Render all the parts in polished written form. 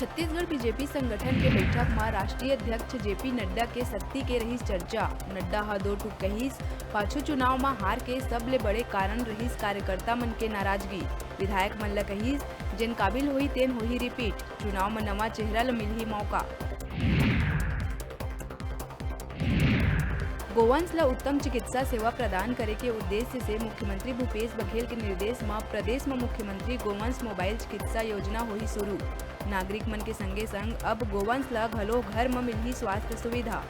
Chhattisgarh BJP संगठन के बैठक में राष्ट्रीय अध्यक्ष जेपी नड्डा के शक्ति के रहीस चर्चा। नड्डा ह दो ठुक कहिस, पाछू चुनाव में हार के सबले बड़े कारण रहीस कार्यकर्ता मन के नाराजगी। विधायक मन ल कहिस, जेन काबिल होही तेन होही रिपीट, चुनाव में नवा चेहरा ल मिलही मौका। गोवंश ला उत्तम चिकित्सा सेवा प्रदान करे के उद्देश्य से मुख्यमंत्री भूपेश बघेल के निर्देश में प्रदेश में मुख्यमंत्री गोवंश मोबाइल चिकित्सा योजना होही शुरू। नागरिक मन के संगे संग अब गोवंश ला घलो घर में मिलही स्वास्थ्य सुविधा।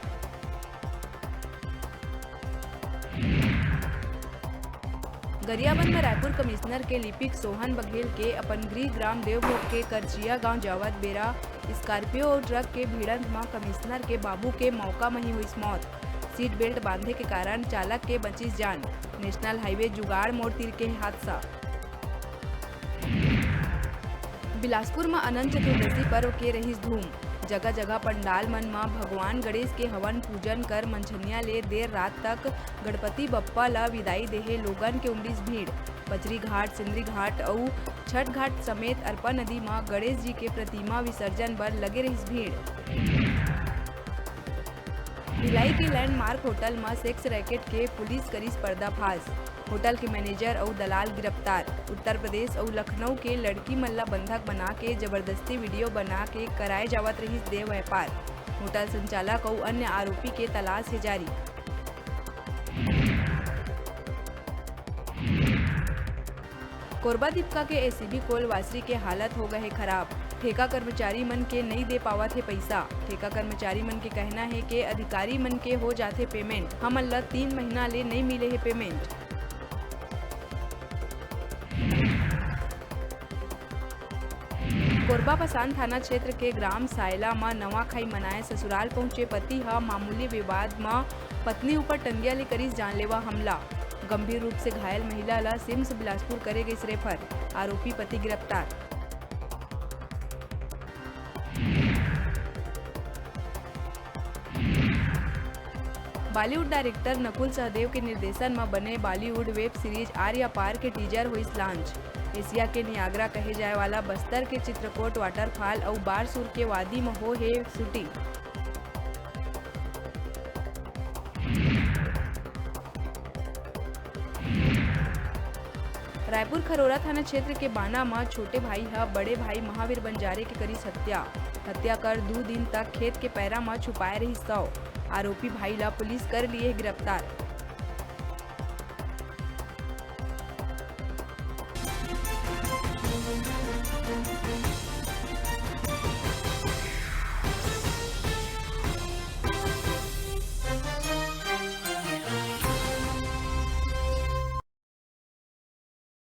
गरियाबंद में रायपुर कमिश्नर के लिपिक सोहन बघेल के अपन गृह ग्राम देवभोग के करचिया गांव जावत बेरा स्कॉर्पियो और ट्रक के भिड़ंत में कमिश्नर के बाबू के मौका में ही हुई मौत। सीट बेल्ट बांधे के कारण चालक के बचिस जान। नेशनल हाईवे जुगाड़ मोड़ तीर के हादसा। बिलासपुर में अनंत चतुर्दशी पर्व के रहीस धूम। जगह जगह पंडाल मन में भगवान गणेश के हवन पूजन कर मंझनिया ले देर रात तक गणपति बप्पा ला विदाई देहे लोगन के उमड़ीस भीड़। बजरी घाट, सिंदरी घाट और छठ घाट समेत अरपा नदी में गणेश जी के प्रतिमा विसर्जन बर लगे रहीस भीड़। भिलाई के लैंडमार्क होटल में सेक्स रैकेट के पुलिस करीस पर्दाफाश। होटल के मैनेजर और दलाल गिरफ्तार। उत्तर प्रदेश और लखनऊ के लड़की मल्ला बंधक बना के जबरदस्ती वीडियो बना के कराए जावत रहीस देह व्यापार। होटल संचालक और अन्य आरोपी के तलाश है जारी। कोरबा दीपका के एसीबी कोलवासरी के हालत हो गए खराब। ठेका कर्मचारी मन के नहीं दे पावत है पैसा। ठेका कर्मचारी मन के कहना है कि अधिकारी मन के हो जाते पेमेंट, हमन ला 3 महीना ले नहीं मिले है पेमेंट। कोरबा पसान थाना क्षेत्र के ग्राम सायला में नवाखाई मनाए ससुराल पहुंचे पति हा मामूली विवाद में पत्नी ऊपर टंगिया ले करीस जानलेवा हमला। गंभीर रूप से घायल महिला ला सिम्स बिलासपुर करे गई रेफर। आरोपी पति गिरफ्तार। बॉलीवुड डायरेक्टर नकुल सहदेव के निर्देशन में बने बॉलीवुड वेब सीरीज आर्या पार के टीजर हुई लॉन्च। एशिया के नियाग्रा कहे जाए वाला बस्तर के चित्रकोट वाटरफॉल और बारसूर के वादी में हो है शूटिंग। रायपुर खरोरा थाना क्षेत्र के बाना में छोटे भाई हा बड़े भाई महावीर बंजारे के करीस हत्या कर 2 दिन तक खेत के पैरा में छुपाए रही 100। आरोपी भाई ला पुलिस कर लिए गिरफ्तार।